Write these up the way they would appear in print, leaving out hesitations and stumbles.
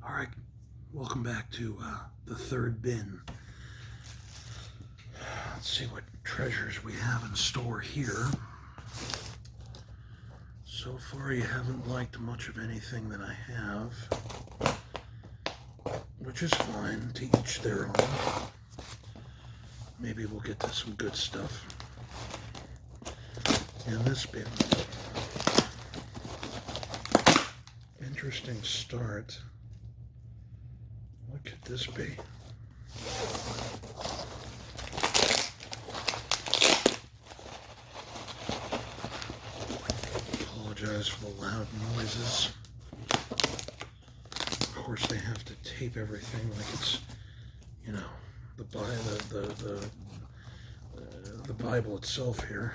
All right, welcome back to the third bin. Let's see what treasures we have in store here. So far, you haven't liked much of anything that I have, which is fine, to each their own. Maybe we'll get to some good stuff in this bin. Interesting start. What could this be? Apologize for the loud noises. Of course, they have to tape everything like it's, you know, the Bible itself here.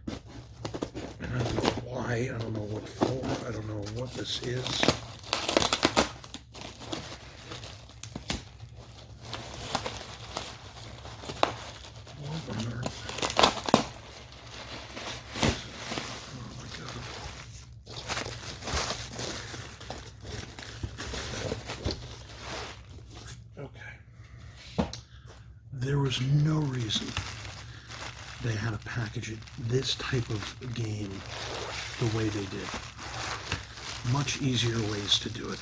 And I don't know why. I don't know what for. I don't know what this is. There was no reason they had to package it, this type of game, the way they did. Much easier ways to do it.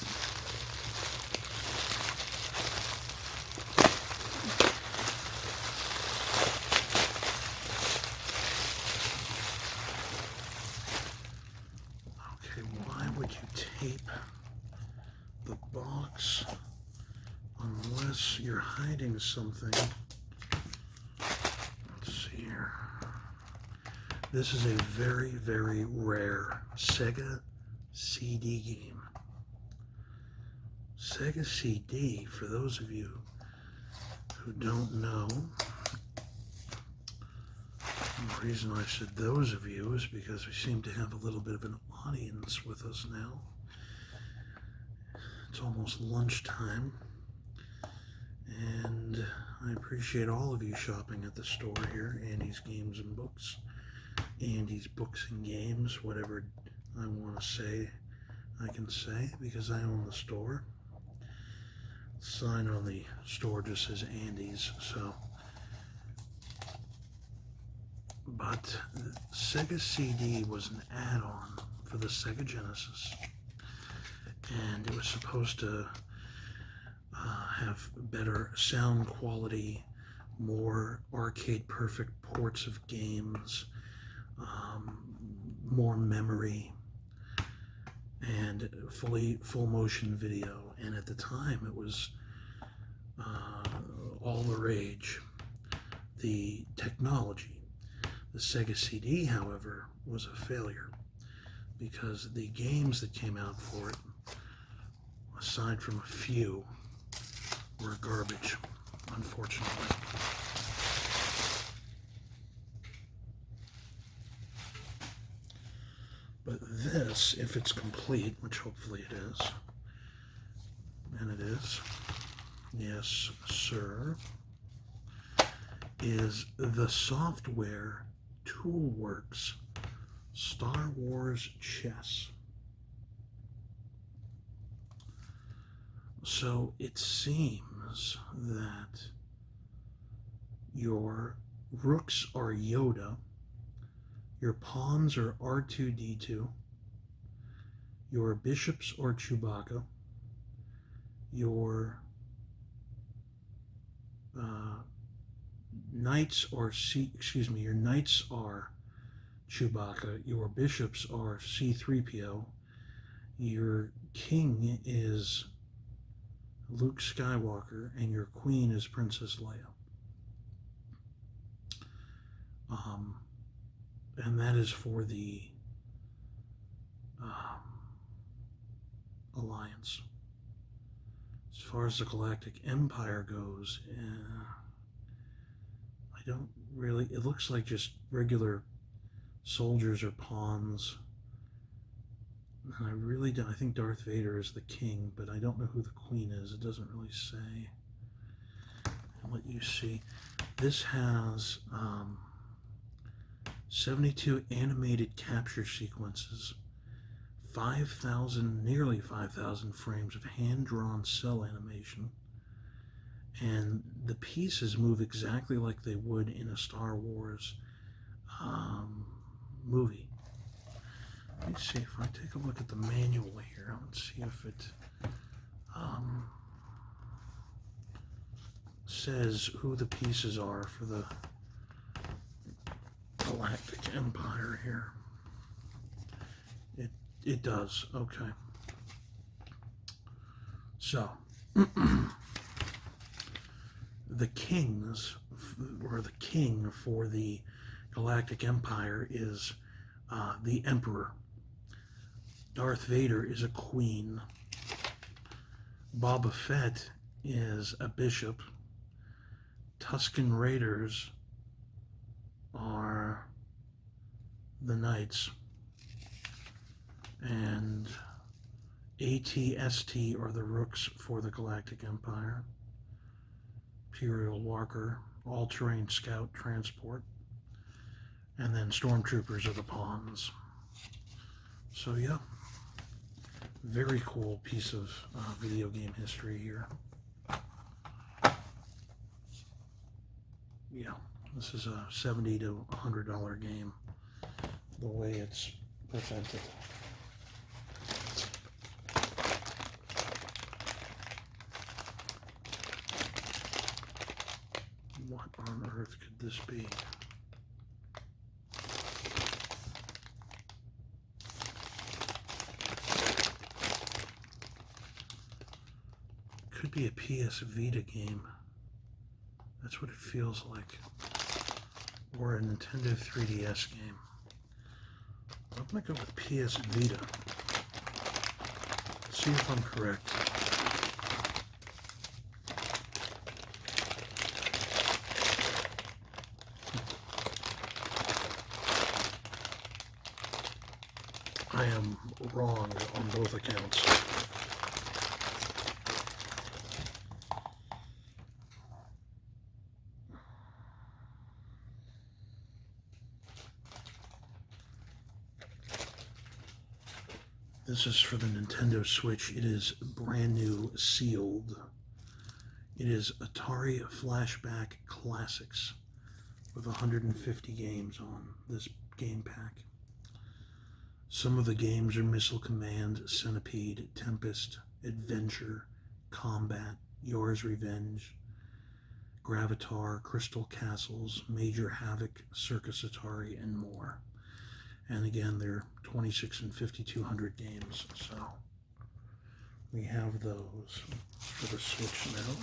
Okay, why would you tape the box unless you're hiding something? This is a very, very rare Sega CD game. Sega CD, for those of you who don't know, the reason I said those of you is because we seem to have a little bit of an audience with us now. It's almost lunchtime, and I appreciate all of you shopping at the store here, Andy's Games and Books. Andy's Books and Games, whatever I want to say, I can say, because I own the store. The sign on the store just says Andy's, so. But Sega CD was an add-on for the Sega Genesis, and it was supposed to have better sound quality, more arcade-perfect ports of games, more memory, and full motion video. And at the time, it was all the rage. The technology. The Sega CD, however, was a failure because the games that came out for it, aside from a few, were garbage, unfortunately. But this, if it's complete, which hopefully it is, and it is, yes, sir, is the Software Toolworks Star Wars Chess. So it seems that your rooks are Yoda, your pawns are R2-D2, your bishops are Chewbacca, your knights are your knights are Chewbacca, your bishops are C-3PO, your king is Luke Skywalker, and your queen is Princess Leia. And that is for the Alliance. As far as the Galactic Empire goes, I don't really, it looks like just regular soldiers or pawns. And I really don't, I think Darth Vader is the king, but I don't know who the queen is. It doesn't really say. I'll let you see. This has 72 animated capture sequences, nearly 5,000 frames of hand-drawn cell animation, and the pieces move exactly like they would in a Star Wars movie. Let me see if I take a look at the manual here. Let's see if it says who the pieces are for the Galactic Empire here. It does. Okay. So, the kings, or the king for the Galactic Empire is the Emperor. Darth Vader is a queen. Boba Fett is a bishop. Tusken Raiders are the knights. And ATST are the rooks for the Galactic Empire. Imperial Walker, all-terrain scout transport. And then Stormtroopers are the pawns. So yeah, very cool piece of video game history here. Yeah, this is a $70 to $100 game, the way it's presented. What on earth could this be? Could be a PS Vita game. That's what it feels like. Or a Nintendo 3DS game. I'm going to go with PS Vita. Let's see if I'm correct. I am wrong on both accounts. This is for the Nintendo Switch. It is brand new, sealed. It is Atari Flashback Classics with 150 games on this game pack. Some of the games are Missile Command, Centipede, Tempest, Adventure, Combat, Yours Revenge, Gravatar, Crystal Castles, Major Havoc, Circus Atari, and more. And again, they're 26 and 5200 games, so we have those for the Switch now.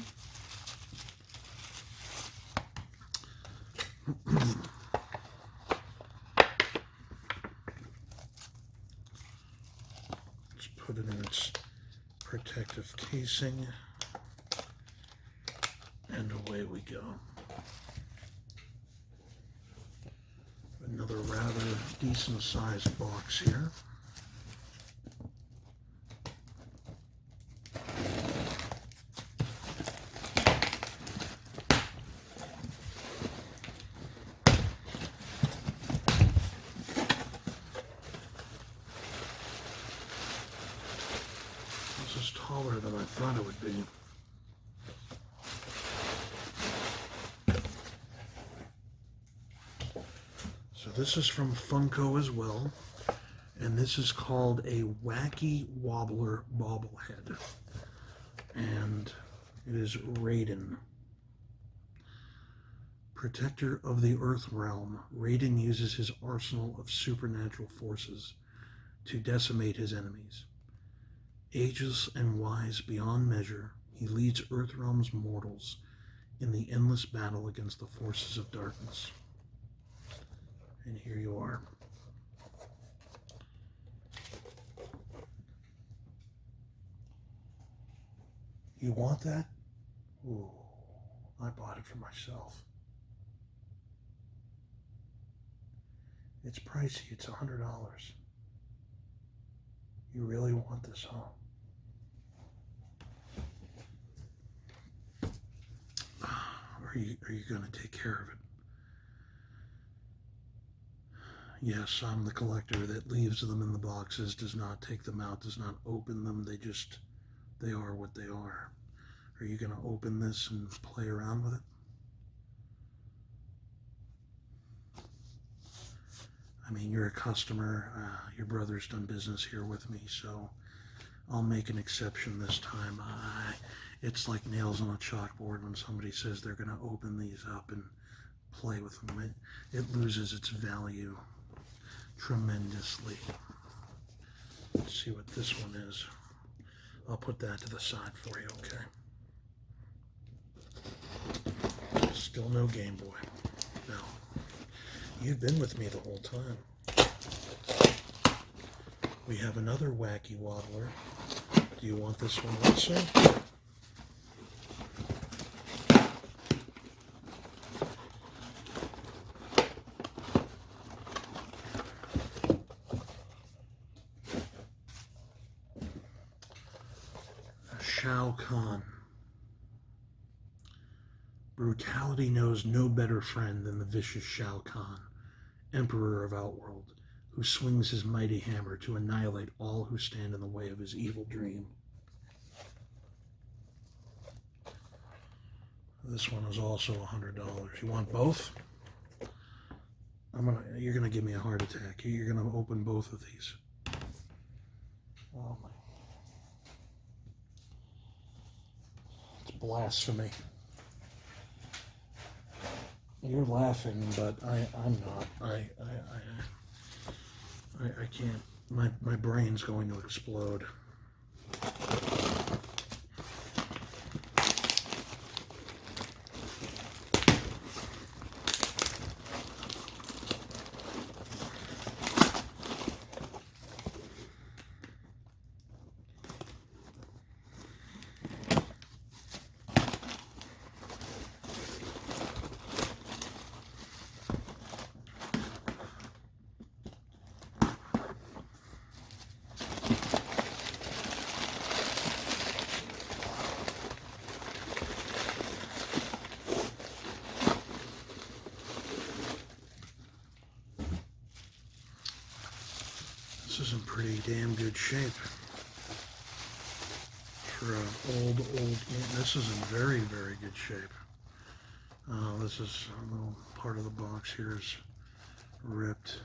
Let's put it in its protective casing, and away we go. Another rather decent sized box here. This is taller than I thought it would be. So this is from Funko as well, and this is called a Wacky Wobbler bobblehead, and it is Raiden. Protector of the Earth Realm, Raiden uses his arsenal of supernatural forces to decimate his enemies. Ageless and wise beyond measure, he leads Earthrealm's mortals in the endless battle against the forces of darkness. And here you are. You want that? Ooh, I bought it for myself. It's pricey, it's $100. You really want this, huh? Are you going to take care of it? Yes, I'm the collector that leaves them in the boxes, does not take them out, does not open them. They are what they are. Are you going to open this and play around with it? I mean, you're a customer. Your brother's done business here with me, so I'll make an exception this time. It's like nails on a chalkboard when somebody says they're going to open these up and play with them. It loses its value tremendously. Let's see what this one is. I'll put that to the side for you, okay? Still no Game Boy. No. You've been with me the whole time. We have another Wacky wobbler. Do you want this one also? Shao Kahn. Brutality knows no better friend than the vicious Shao Kahn, Emperor of Outworld, who swings his mighty hammer to annihilate all who stand in the way of his evil dream. This one is also $100. You want both? You're gonna give me a heart attack. You're gonna open both of these. Oh my. It's blasphemy. You're laughing, but I'm not. I can't. My brain's going to explode. This is in pretty damn good shape for an old game. This is in very, very good shape. This is a little part of the box here is ripped.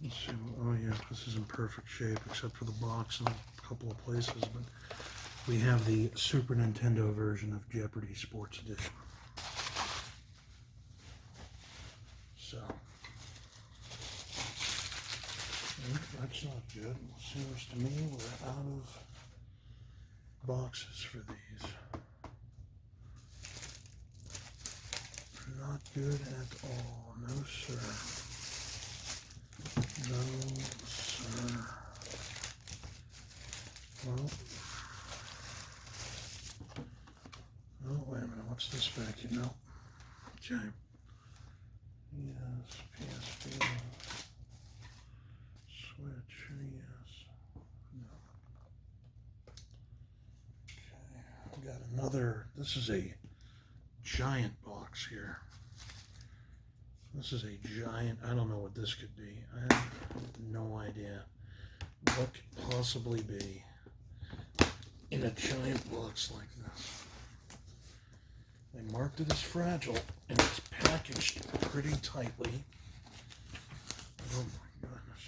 Let's see. Oh yeah, this is in perfect shape except for the box in a couple of places. But we have the Super Nintendo version of Jeopardy Sports Edition. So. That's not good. It seems to me we're out of boxes for these. Not good at all. No, sir. No, sir. Well. Oh, wait a minute. What's this back here? No. Okay. Yes, PSP. Switch, yes. No. Okay, we got another. This is a giant box here. This is a giant. I don't know what this could be. I have no idea what could possibly be in a giant box like this. They marked it as fragile, and it's packaged pretty tightly. Oh my goodness.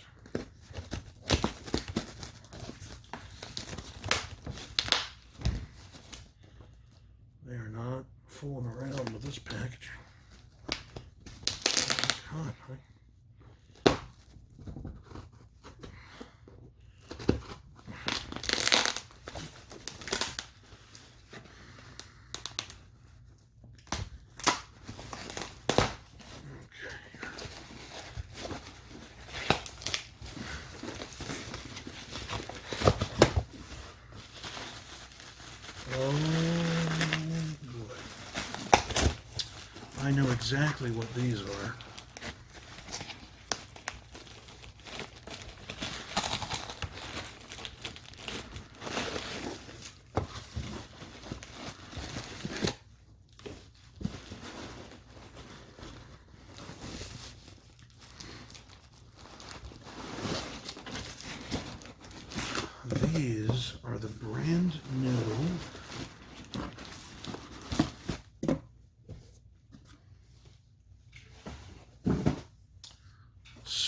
They are not fooling around with this packaging. Oh my God, right? I know exactly what these are.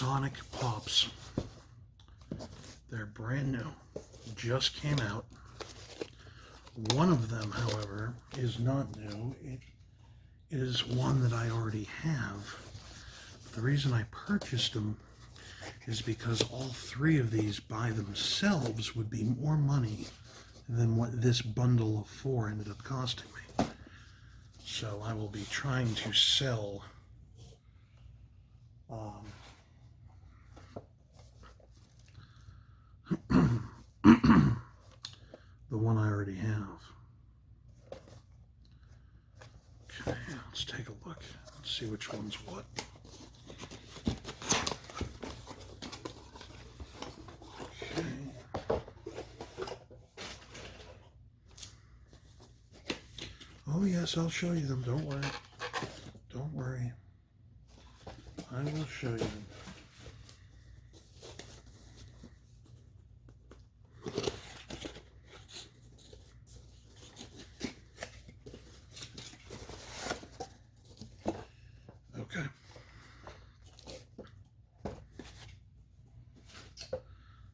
Sonic Pops. They're brand new. Just came out. One of them, however, is not new. It is one that I already have. The reason I purchased them is because all three of these by themselves would be more money than what this bundle of 4 ended up costing me. So I will be trying to sell the one I already have. Okay, let's take a look. Let's see which one's what. Okay. Oh yes, I'll show you them. Don't worry. Don't worry. I will show you them. Okay.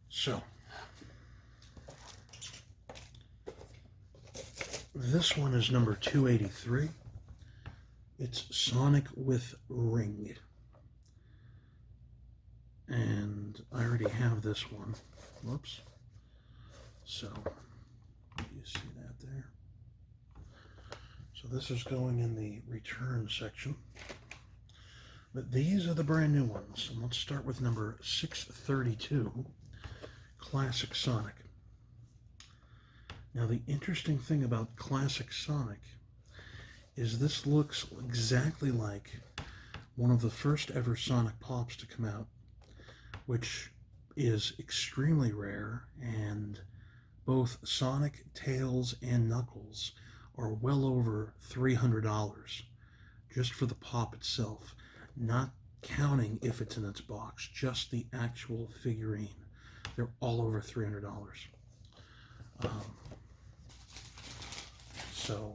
So, this one is number 283. It's Sonic with Ring. And I already have this one. Whoops. So, you see that there? So this is going in the return section. But these are the brand new ones. And let's start with number 632, Classic Sonic. Now the interesting thing about Classic Sonic is this looks exactly like one of the first ever Sonic Pops to come out, which is extremely rare, and both Sonic, Tails, and Knuckles are well over $300 just for the pop itself, not counting if it's in its box, just the actual figurine. They're all over $300. So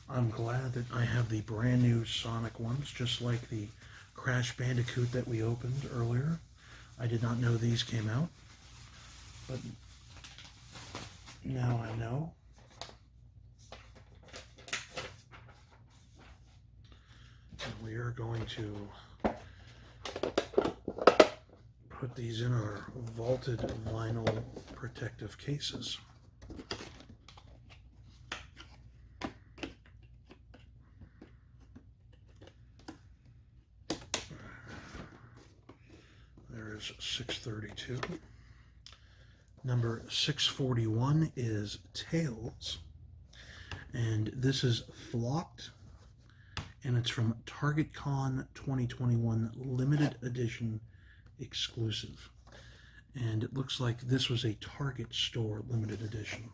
I'm glad that I have the brand new Sonic ones, just like the Crash Bandicoot that we opened earlier. I did not know these came out, but now I know. And we are going to put these in our vaulted vinyl protective cases. There's 632. Number 641 is Tails, and this is flocked, and it's from Target Con 2021 limited edition exclusive. And it looks like this was a Target store limited edition.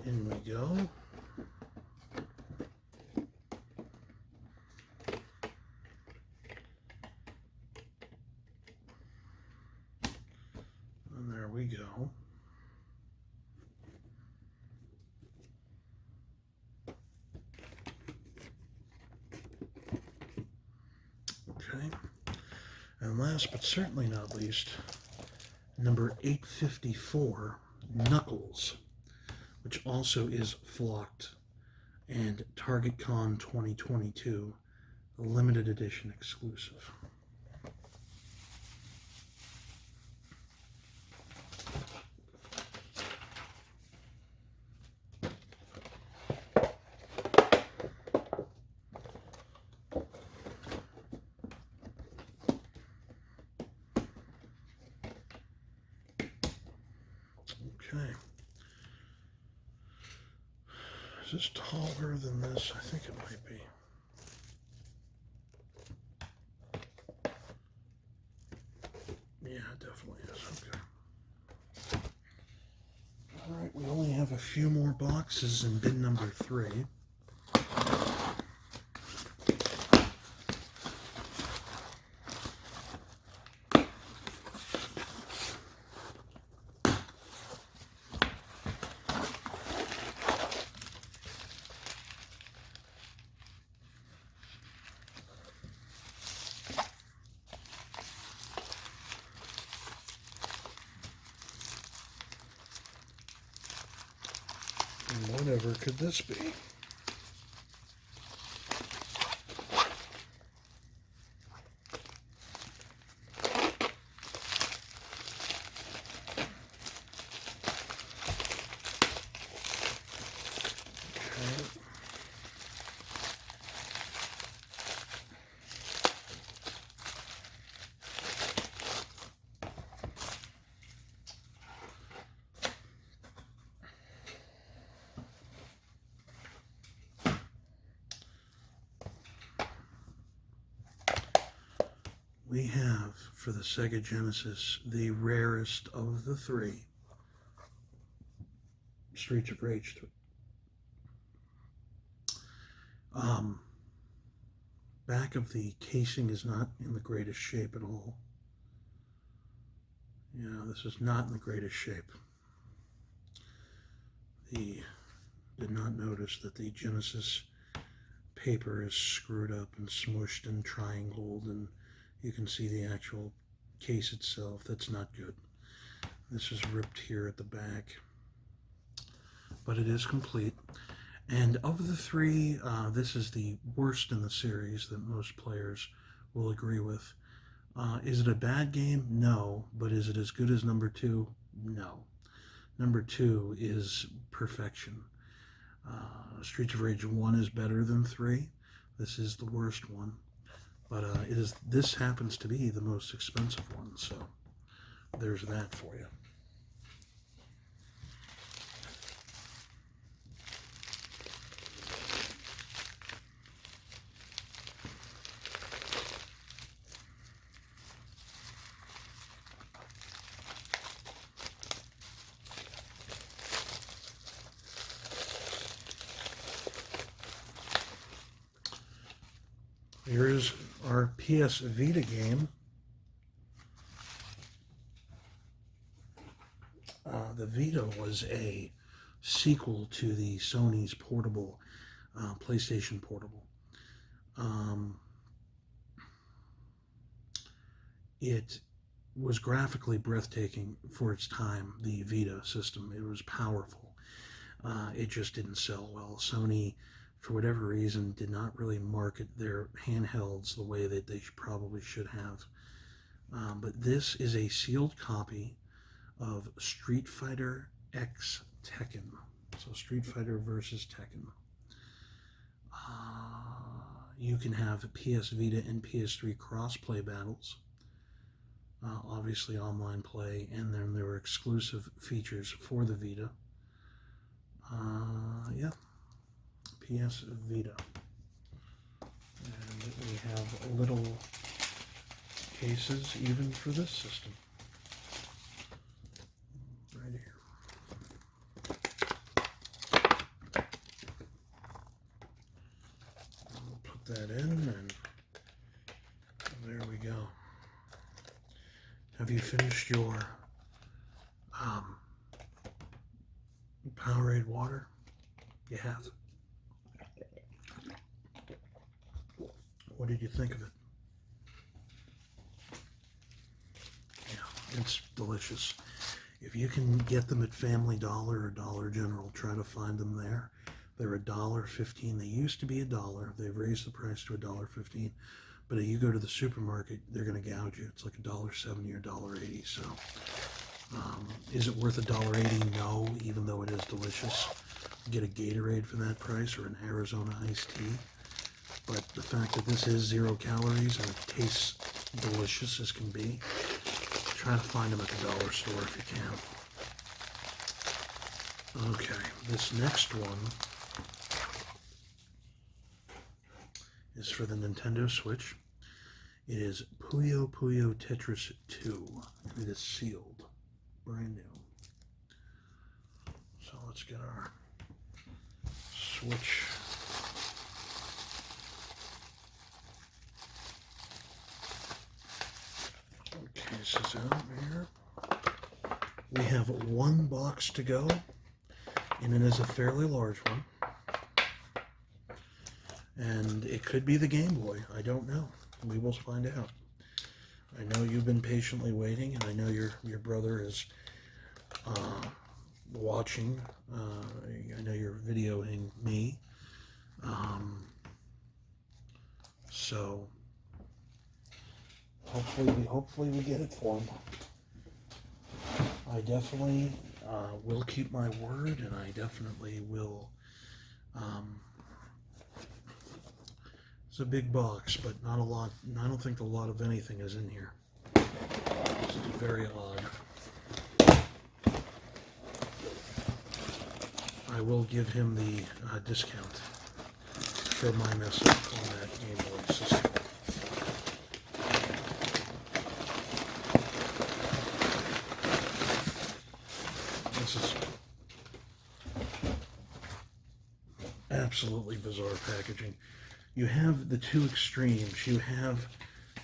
In we go. And there we go. Okay. And last but certainly not least, number 854, Knuckles, which also is flocked and Target Con 2022 limited edition exclusive. Okay. Is this taller than this? I think it might be. Yeah, it definitely is. Okay. All right, we only have a few more boxes in bin number 3. Whatever could this be? We have, for the Sega Genesis, the rarest of the three, Streets of Rage 3. Back of the casing is not in the greatest shape at all. Yeah, this is not in the greatest shape. Did not notice that the Genesis paper is screwed up and smushed and triangled, and you can see the actual case itself. That's not good. This is ripped here at the back, but it is complete. And of the three, this is the worst in the series that most players will agree with. Is it a bad game? No. But is it as good as number 2? No. Number 2 is perfection. Streets of Rage 1 is better than 3. This is the worst one. But this happens to be the most expensive one, so there's that for you. Here's our PS Vita game. The Vita was a sequel to the Sony's portable, PlayStation Portable. It was graphically breathtaking for its time, the Vita system. It was powerful. It just didn't sell well. Sony, for whatever reason, did not really market their handhelds the way that they probably should have. But this is a sealed copy of Street Fighter X Tekken. So Street Fighter versus Tekken. You can have PS Vita and PS3 cross-play battles. Obviously online play, and then there were exclusive features for the Vita. Yeah. PS Vita. And we have little cases even for this system. Right here. We'll put that in, and there we go. Have you finished your Powerade water? You have. What did you think of it? Yeah, it's delicious. If you can get them at Family Dollar or Dollar General, try to find them there. They're $1.15. They used to be $1. They've raised the price to $1.15. But if you go to the supermarket, they're going to gouge you. It's like $1.70 or $1.80. So, is it worth $1.80? No, even though it is delicious. Get a Gatorade for that price, or an Arizona iced tea. But the fact that this is 0 calories and it tastes delicious as can be, try to find them at the dollar store if you can. Okay, this next one is for the Nintendo Switch. It is Puyo Puyo Tetris 2. It is sealed, brand new. So let's get our Switch cases out here. We have one box to go, and it is a fairly large one. And it could be the Game Boy. I don't know. We will find out. I know you've been patiently waiting, and I know your brother is watching. You I know you're videoing me. So hopefully we get it for him. I definitely will keep my word, and I definitely will. It's a big box, but not a lot. I don't think a lot of anything is in here. This is very odd. I will give him the discount for my mess up on that Game Boy system. This is absolutely bizarre packaging. You have the two extremes. You have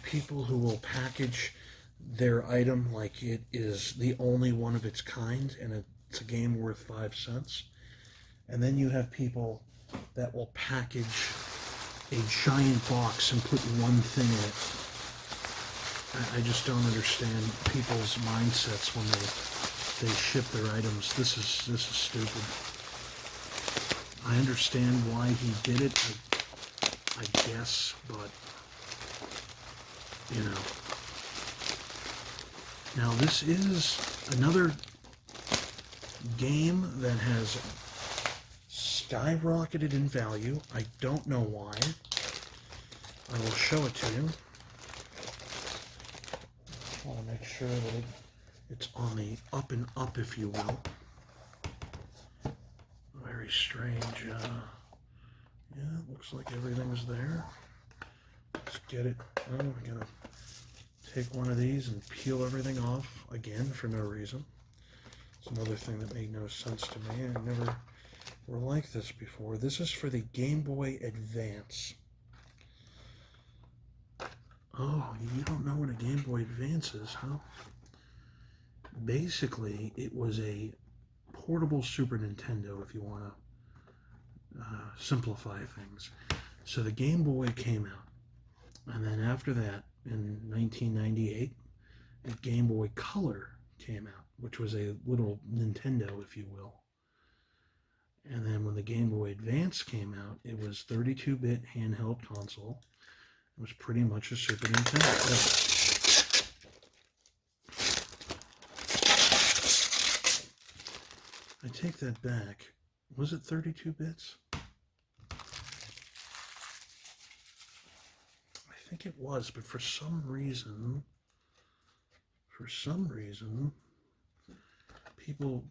people who will package their item like it is the only one of its kind and it's a game worth 5 cents. And then you have people that will package a giant box and put one thing in it. I just don't understand people's mindsets when they ship their items. This is stupid. I understand why he did it, I guess, but you know. Now this is another game that has skyrocketed in value. I don't know why. I will show it to you. I want to make sure that it's on the up and up, if you will. Very strange. Yeah, it looks like everything's there. Let's get it. Oh, we gotta take one of these and peel everything off again for no reason. It's another thing that made no sense to me. I never were like this before. This is for the Game Boy Advance. Oh, you don't know what a Game Boy Advance is, huh? Basically, it was a portable Super Nintendo, if you want to simplify things. So the Game Boy came out, and then after that, in 1998, the Game Boy Color came out, which was a little Nintendo, if you will. And then when the Game Boy Advance came out, it was 32-bit handheld console. It was pretty much a Super Nintendo. I take that back. Was it 32 bits? I think it was, but for some reason, people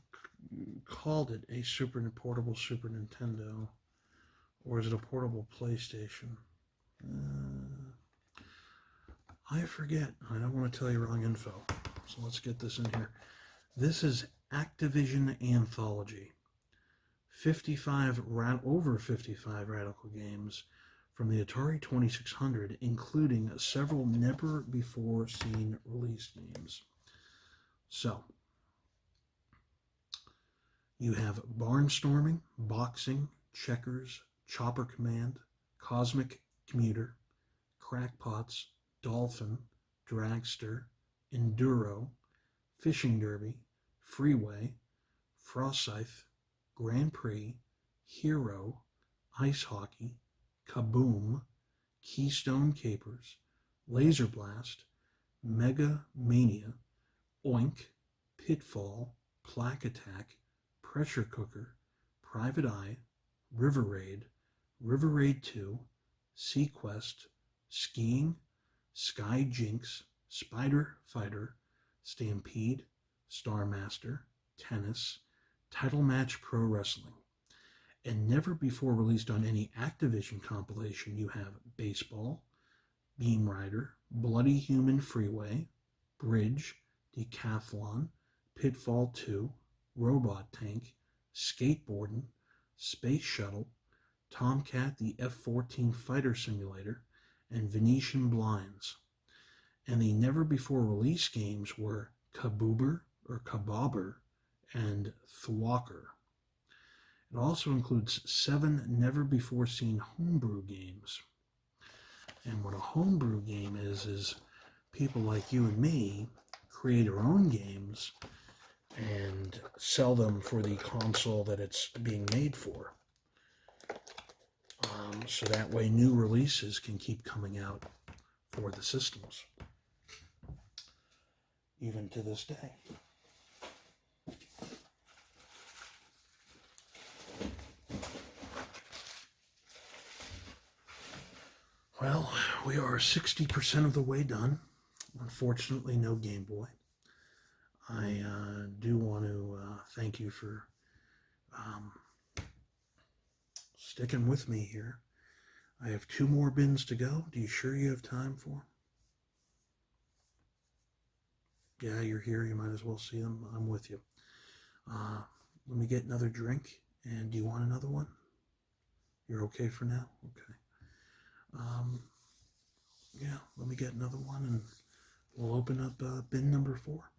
called it a portable Super Nintendo, or is it a portable PlayStation? I forget. I don't want to tell you wrong info. So let's get this in here. This is Activision Anthology. Over 55 radical games from the Atari 2600, including several never-before-seen release games. So, you have Barnstorming, Boxing, Checkers, Chopper Command, Cosmic Commuter, Crackpots, Dolphin, Dragster, Enduro, Fishing Derby, Freeway, Frostcythe, Grand Prix, Hero, Ice Hockey, Kaboom, Keystone Capers, Laser Blast, Mega Mania, Oink, Pitfall, Plaque Attack, Pressure Cooker, Private Eye, River Raid 2, Sequest, Skiing, Sky Jinx, Spider Fighter, Stampede, Star Master, Tennis, Title Match Pro Wrestling. And never before released on any Activision compilation, you have Baseball, Beam Rider, Bloody Human Freeway, Bridge, Decathlon, Pitfall 2, Robot Tank, Skateboarding, Space Shuttle, Tomcat the F-14 Fighter Simulator, and Venetian Blinds. And the never-before-release games were Kabobber and Thwacker. It also includes 7 never-before-seen homebrew games. And what a homebrew game is people like you and me create our own games and sell them for the console that it's being made for. So that way new releases can keep coming out for the systems, even to this day. Well, we are 60% of the way done. Unfortunately, no Game Boy. I do want to thank you for sticking with me here. I have 2 more bins to go. Do you sure you have time for them? Yeah, you're here. You might as well see them. I'm with you. Let me get another drink. And do you want another one? You're okay for now? Okay. Yeah, let me get another one and we'll open up bin number 4.